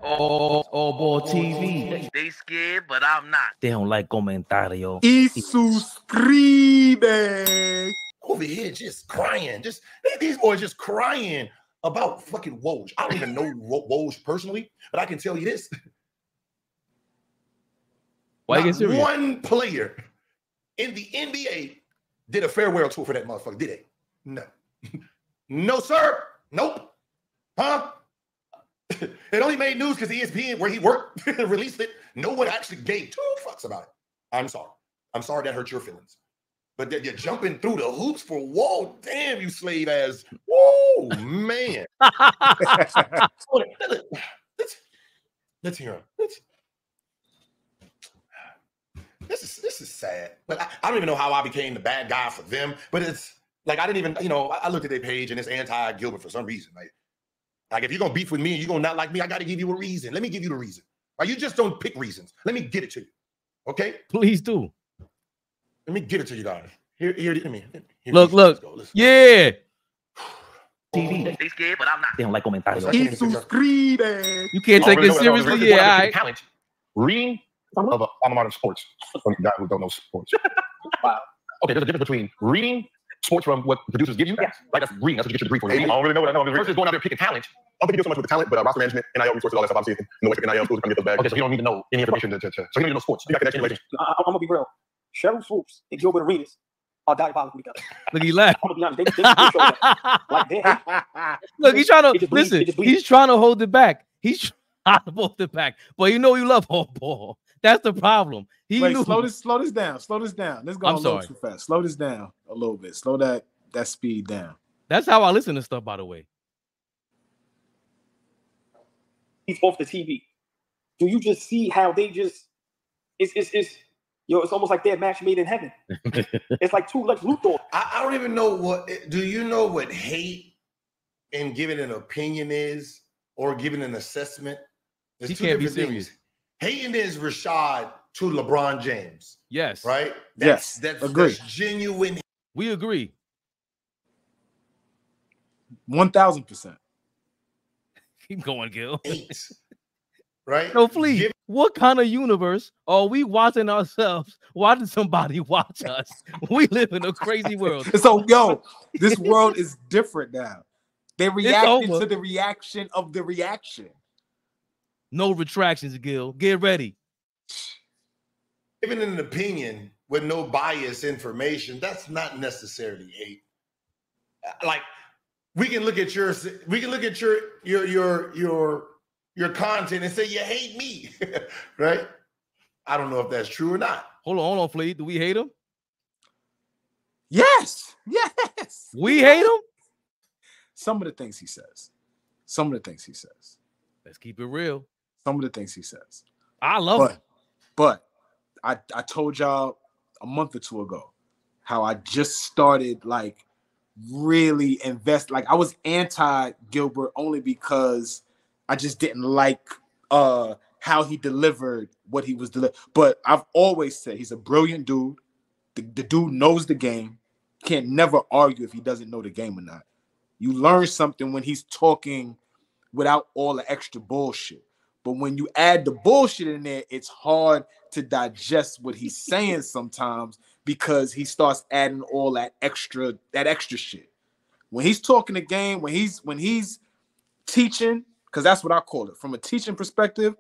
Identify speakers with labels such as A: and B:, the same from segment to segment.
A: AllBall TV.
B: They scared, but I'm not.
A: They don't like comentario.
C: Y suscribe.
D: Over here just crying. These boys just crying about fucking Woj. I don't even know Woj personally, but I can tell you this.
A: Why you get serious?
D: One player in the NBA did a farewell tour for that motherfucker, did they? No. No, sir. Nope. Huh? It only made news because ESPN, where he worked, released it. No one actually gave two fucks about it. I'm sorry. I'm sorry that hurt your feelings. But you're jumping through the hoops for whoa, damn, you slave ass. Whoa, man. Let's hear him. This is sad. But I don't even know how I became the bad guy for them. But it's like I didn't even, I looked at their page and it's anti-Gilbert for some reason. Like if you're gonna beef with me and you're gonna not like me, I gotta give you a reason. Let me give you the reason. Right? You just don't pick reasons. Let me get it to you. Okay?
A: Please do.
D: Let me get it to you guys. Here,
A: look. Let's go. Yeah.
D: TV.
B: They scared, but I'm not.
A: They don't like comentario.
C: Y suscribe.
A: You can't take it seriously. Yeah, all right.
E: Talent. Reading of alma mater sports. From a guy who don't know sports. Wow. Okay, there's a difference between reading sports from what producers give you. Yes. Like that's reading. That's what you get your degree for. I don't really know what I know. Versus going out there picking talent. I don't think you do so much with the talent, but roster management, NIL resources, all that stuff. Obviously, no extra NIL schools come get those bags. Okay, so you don't need to know any information so you don't need to know sports. You got connection relations.
F: I'm gonna be real. Cheryl Swoops and Gilbert Arenas are diabolical together.
A: Look, he laughed.
F: I'm gonna be honest. They show that. Like they
A: look, he's trying to listen. He's trying to hold it back. He's trying to hold it back. But you know you love AllBall. That's the problem.
C: Wait, slow this down. Slow this down. Let's go a little too fast. Slow this down a little bit. Slow that speed down.
A: That's how I listen to stuff, by the way.
F: He's off the TV. Do you just see how they just it's almost like they're a match made in heaven. It's like two Lex Luthor.
D: I don't even know do you know what hate and giving an opinion is or giving an assessment? There's two different things. Hating is Rashad to LeBron James.
A: Yes.
D: Right?
C: That's
D: genuine.
A: We agree.
C: 1000%.
A: Keep going, Gil.
D: Right?
A: No, please. What kind of universe are we watching ourselves? Watching somebody watch us? We live in a crazy world.
C: So, this world is different now. They reacted to the reaction of the reaction.
A: No retractions, Gil. Get ready.
D: Giving an opinion with no bias information, that's not necessarily hate. Like we can look at your content and say you hate me, right? I don't know if that's true or not.
A: Hold on, Flea. Do we hate him?
C: Yes.
A: We hate him?
C: Some of the things he says.
A: Let's keep it real.
C: Some of the things he says.
A: I love it.
C: But I told y'all a month or two ago how I just started like really invest. Like I was anti-Gilbert only because I just didn't like how he delivered what he was delivering. But I've always said he's a brilliant dude. The dude knows the game. Can't never argue if he doesn't know the game or not. You learn something when he's talking without all the extra bullshit. But when you add the bullshit in there, it's hard to digest what he's saying sometimes because he starts adding all that extra shit. When he's talking the game, when he's teaching, because that's what I call it, from a teaching perspective,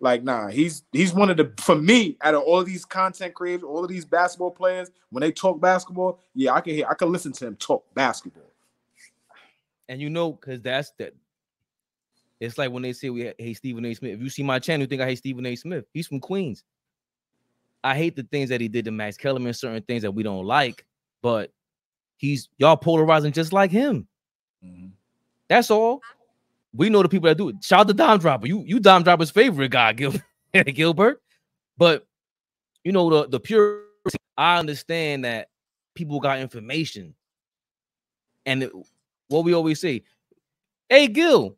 C: like he's one of the, for me, out of all these content creators, all of these basketball players, when they talk basketball, yeah, I can listen to him talk basketball.
A: And because that's that. It's like when they say we hate Stephen A. Smith. If you see my channel, you think I hate Stephen A. Smith. He's from Queens. I hate the things that he did to Max Kellerman, certain things that we don't like, but y'all polarizing just like him. Mm-hmm. That's all. We know the people that do it. Shout out to Dime Dropper. You Dime Dropper's favorite guy, Gilbert. But the pure. I understand that people got information, and what we always say, hey Gil,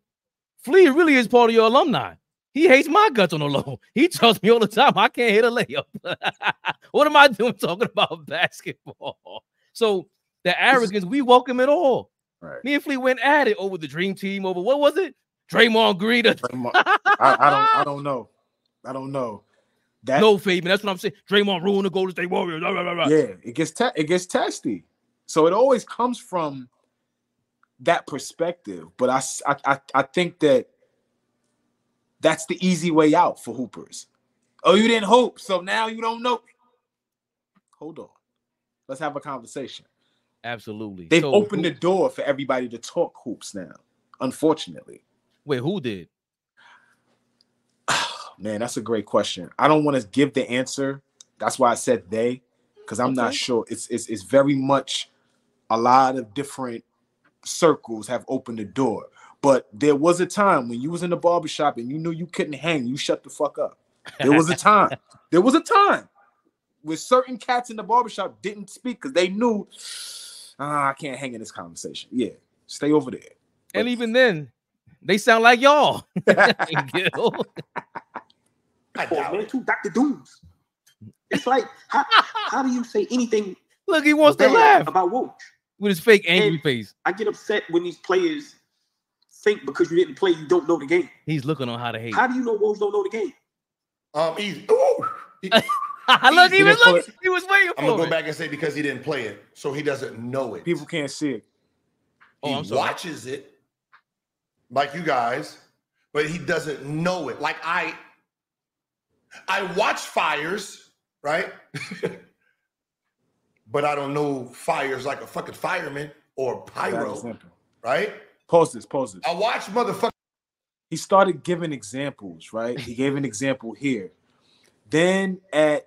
A: Flea really is part of your alumni. He hates my guts on the low. He tells me all the time I can't hit a layup. What am I doing talking about basketball? So the arrogance, we welcome it all.
C: Right.
A: Me and Flea went at it over the Dream Team, over what was it? Draymond Green.
C: I don't know. I don't know. That
A: No, Fabian. That's what I'm saying. Draymond ruined the Golden State Warriors.
C: Yeah, it gets testy. So it always comes from that perspective. But I think that's the easy way out for hoopers. Oh, you didn't hoop, so now you don't know. Hold on. Let's have a conversation.
A: Absolutely.
C: They've opened the door for everybody to talk hoops now, unfortunately.
A: Wait, who did?
C: Man, that's a great question. I don't want to give the answer. That's why I said they, because I'm not sure. It's very much a lot of different circles have opened the door. But there was a time when you was in the barbershop and you knew you couldn't hang, you shut the fuck up. There was a time. There was a time where certain cats in the barbershop didn't speak because they knew, I can't hang in this conversation. Yeah, stay over there.
A: And even then, they sound like y'all.
F: Man, two Dr. Dooms. It's like, how do you say anything?
A: Look, he wants to laugh
F: about Woj
A: with his fake angry face.
F: I get upset when these players think because you didn't play, you don't know the game.
A: He's looking on how to hate.
F: How do you know Woj don't know the game?
D: Easy.
A: Look, he was waiting for it.
D: I'm gonna go back and say because he didn't play it, so he doesn't know it.
C: People can't see it.
D: He watches it, like you guys, but he doesn't know it. Like I watch fires, right? But I don't know fires like a fucking fireman or pyro, right?
C: Pause this.
D: I watch motherfucker.
C: He started giving examples, right? He gave an example here. Then at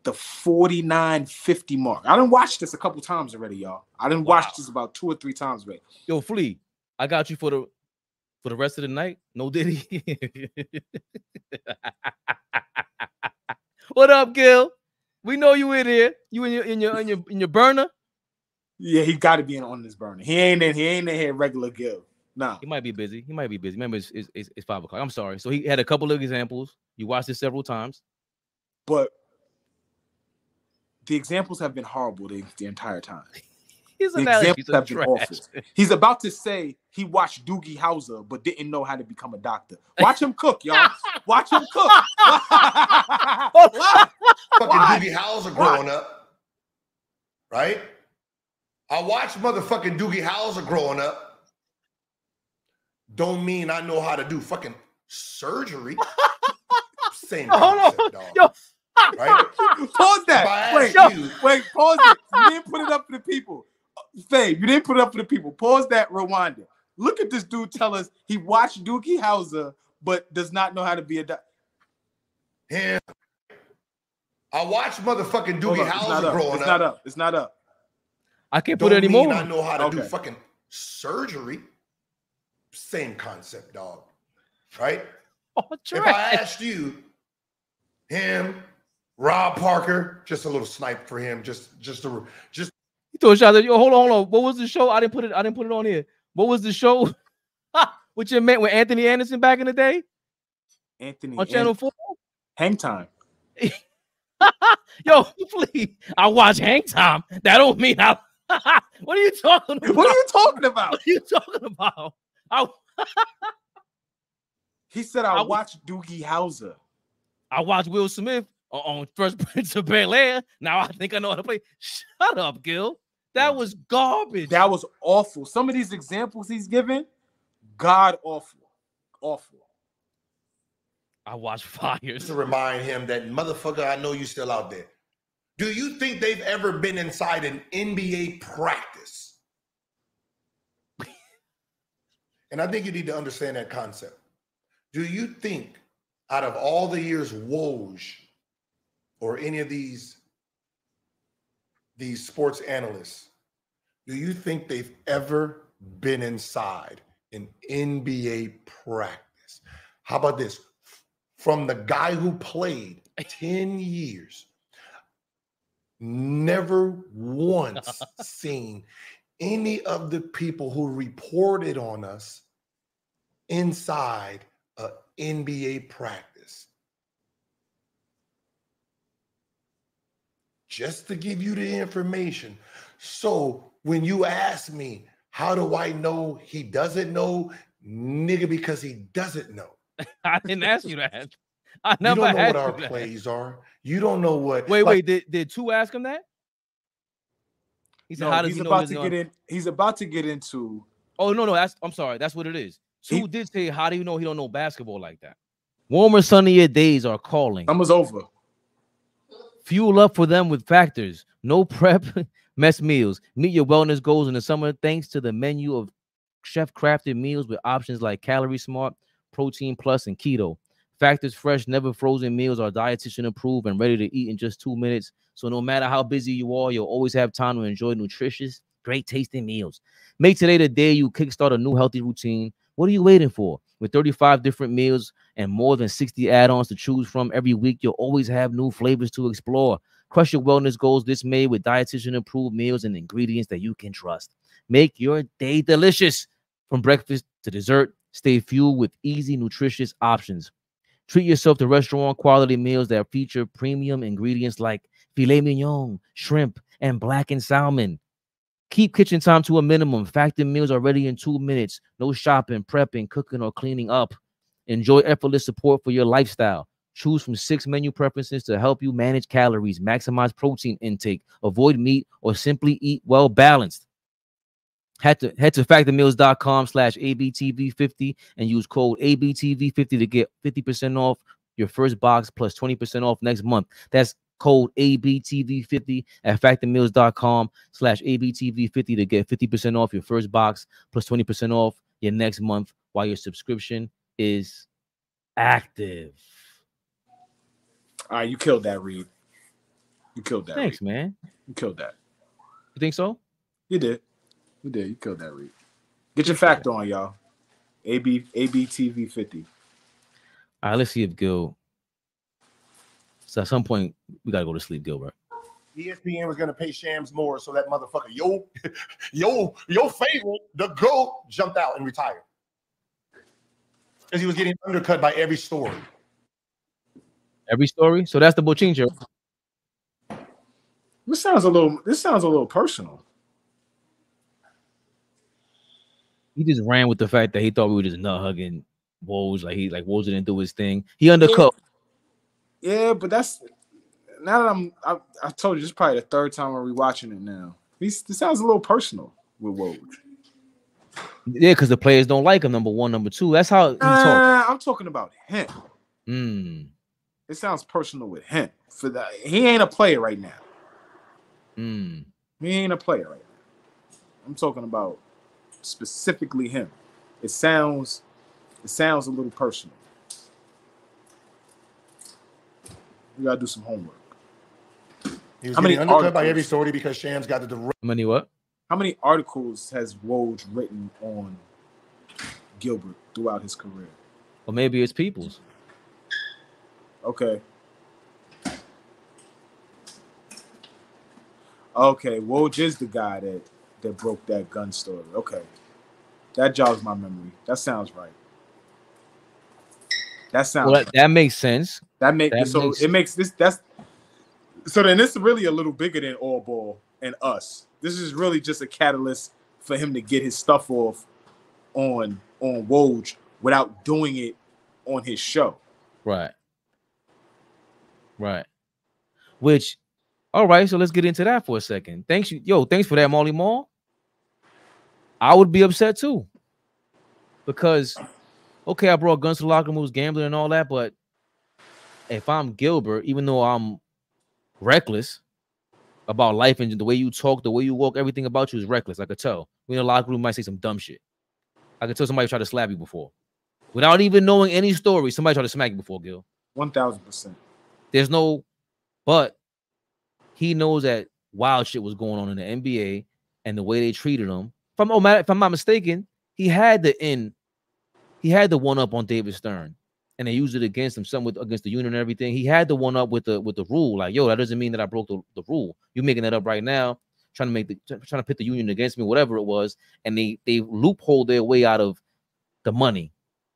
C: the 49-50 mark, I done watched this a couple times already, y'all. I done watched this about 2 or 3 times already.
A: Yo, Flea, I got you for the rest of the night. No Diddy. What up, Gil? We know you in here. You in your burner.
C: Yeah, he got to be on this burner. He ain't in here regular Gil. Nah.
A: He might be busy. Remember, it's 5 o'clock. I'm sorry. So he had a couple of examples. You watched it several times.
C: But the examples have been horrible the entire time.
A: His
C: the examples have been awful. He's about to say he watched Doogie Howser but didn't know how to become a doctor. Watch him cook, y'all. Watch him cook.
D: Fucking Doogie Howser growing up, right? I watched motherfucking Doogie Howser growing up. Don't mean I know how to do fucking surgery. Same concept, dog.
A: Yo.
C: Right? Pause that. Wait, pause it. You didn't put it up for the people. Fabe, you didn't put it up for the people. Pause that, rewind it. Look at this dude tell us he watched Doogie Howser but does not know how to be a doctor.
D: Yeah. I watched motherfucking Doogie Howser growing up.
C: It's not up.
A: I can't put it anymore.
D: I know how to do fucking surgery. Same concept, dog. Right? If I asked you, him, Rob Parker, just a little snipe for him, just.
A: You throw a shot at you. Hold on. What was the show? I didn't put it on here. What was the show? What you meant with Anthony Anderson back in the day?
C: Anthony
A: on Channel 4?
C: Hang Time.
A: Yo, please. I watch Hang Time. That don't mean I. What are you talking about?
C: What are you talking about?
A: What are you talking about?
C: He said I watched Doogie Howser.
A: I watched Will Smith on First Prince of Bel-Air. Now I think I know how to play. Shut up, Gil. That was garbage.
C: That was awful. Some of these examples he's given, god awful. Awful.
A: I watched Fires.
D: To remind him that, motherfucker, I know you still out there. Do you think they've ever been inside an NBA practice? And I think you need to understand that concept. Do you think out of all the years Woj or any of these sports analysts, do you think they've ever been inside an NBA practice? How about this? From the guy who played 10 years, never once seen any of the people who reported on us inside an NBA practice. Just to give you the information. So when you ask me, how do I know he doesn't know Nigga, because he doesn't know.
A: I didn't ask you that. I
D: You
A: never
D: don't know
A: asked
D: what our
A: you that.
D: plays are. You don't know what.
A: Wait. Did two ask him that? He said,
C: No,
A: "How does
C: he's
A: he know
C: about
A: this
C: to
A: is
C: get in. He's about to get into.
A: Oh no, I'm sorry. That's what it is. Two did say, "How do you know he don't know basketball like that?" Warmer, sunnier days are calling.
C: Summer's over.
A: Fuel up for them with Factors. No prep, mess meals. Meet your wellness goals in the summer thanks to the menu of chef-crafted meals with options like Calorie Smart, Protein Plus, and Keto. Factors fresh, never frozen meals are dietitian approved and ready to eat in just 2 minutes. So no matter how busy you are, you'll always have time to enjoy nutritious, great tasting meals. Make today the day you kickstart a new healthy routine. What are you waiting for? With 35 different meals and more than 60 add-ons to choose from every week, you'll always have new flavors to explore. Crush your wellness goals this May with dietitian-approved meals and ingredients that you can trust. Make your day delicious. From breakfast to dessert, stay fueled with easy, nutritious options. Treat yourself to restaurant-quality meals that feature premium ingredients like filet mignon, shrimp, and blackened salmon. Keep kitchen time to a minimum. Factor meals are ready in 2 minutes. No shopping, prepping, cooking, or cleaning up. Enjoy effortless support for your lifestyle. Choose from 6 menu preferences to help you manage calories, maximize protein intake, avoid meat, or simply eat well balanced. Head to factormeals.com/ABTV50 and use code ABTV50 to get 50% off your first box plus 20% off next month. That's code ABTV50 at factormeals.com/ABTV50 to get 50% off your first box plus 20% off your next month while your subscription is active.
C: All right, you killed that, Reed. You killed that.
A: Thanks,
C: Reed.
A: man.
C: You killed that.
A: You think so?
C: You did. You did. You killed that, Reed. Get your factor on, y'all. ABTV50.
A: All right, let's see if Gil. So at some point, we got to go to sleep, Gilbert.
D: ESPN was going to pay Shams more, so that motherfucker, your favorite, the GOAT, jumped out and retired. Because he was getting undercut by every story.
A: Every story? So that's the Bochincho.
C: This sounds a little personal.
A: He just ran with the fact that he thought we were just nut hugging Woj. Like Woj didn't do his thing. He undercut.
C: Yeah, but that's now that I told you, this is probably the third time I'm rewatching it now. This sounds a little personal with Woj.
A: Yeah, because the players don't like him. Number one, number two. That's how he talks.
C: I'm talking about him. It sounds personal with him. For that, he ain't a player right now. He ain't a player right now. I'm talking about specifically him. It sounds a little personal. We gotta do some homework.
D: He was getting undercut by every story because Shams got the direct.
A: How many what?
C: How many articles has Woj written on Gilbert throughout his career?
A: Or maybe it's people's.
C: Okay. Okay, Woj is the guy that broke that gun story. Okay. That jogs my memory. That sounds right.
A: That makes sense.
C: Then this is really a little bigger than AllBall and us. This is really just a catalyst for him to get his stuff off on Woj without doing it on his show.
A: Right. Which, all right, so let's get into that for a second. Thanks for that, Molly Mall. I would be upset too. Because, okay, I brought guns to the locker room, was gambling and all that, but if I'm Gilbert, even though I'm reckless about life and the way you talk, the way you walk, everything about you is reckless. I could tell. We in the locker room might say some dumb shit. I could tell somebody tried to slap you before. Without even knowing any story, somebody tried to smack you before, Gil.
C: 1000%.
A: There's no, but he knows that wild shit was going on in the NBA and the way they treated him. If I'm not mistaken, he had the one up on David Stern, and they used it against him, against the union and everything. He had the one up with the rule, like, yo, that doesn't mean that I broke the rule. You're making that up right now, trying to pit the union against me, whatever it was, and they loopholed their way out of the money,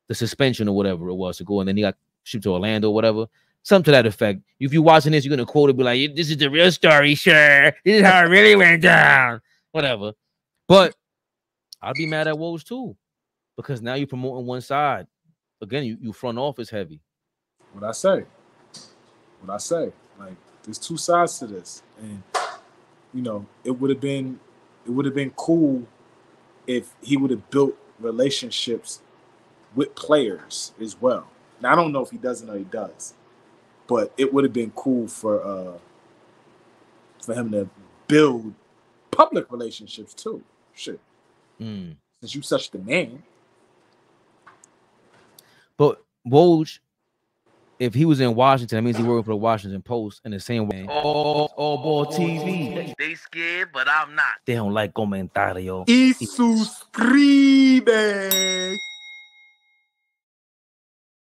A: the suspension or whatever it was to go, and then he got shipped to Orlando or whatever. Something to that effect. If you're watching this, you're gonna quote it, be like, "This is the real story, sure. This is how it really went down." Whatever. But I'd be mad at Woj too. because now you're promoting one side. Again, you front office heavy.
C: What I say. Like, there's two sides to this, and you know, it would have been cool if he would have built relationships with players as well. Now I don't know if he doesn't or he does, but it would have been cool for him to build public relationships too. Shit. Since you such the man.
A: But Woj, if he was in Washington, that means he working for the Washington Post in the same way. AllBall TV.
B: They scared, but I'm not.
A: They don't like comentario.
C: Y suscribe.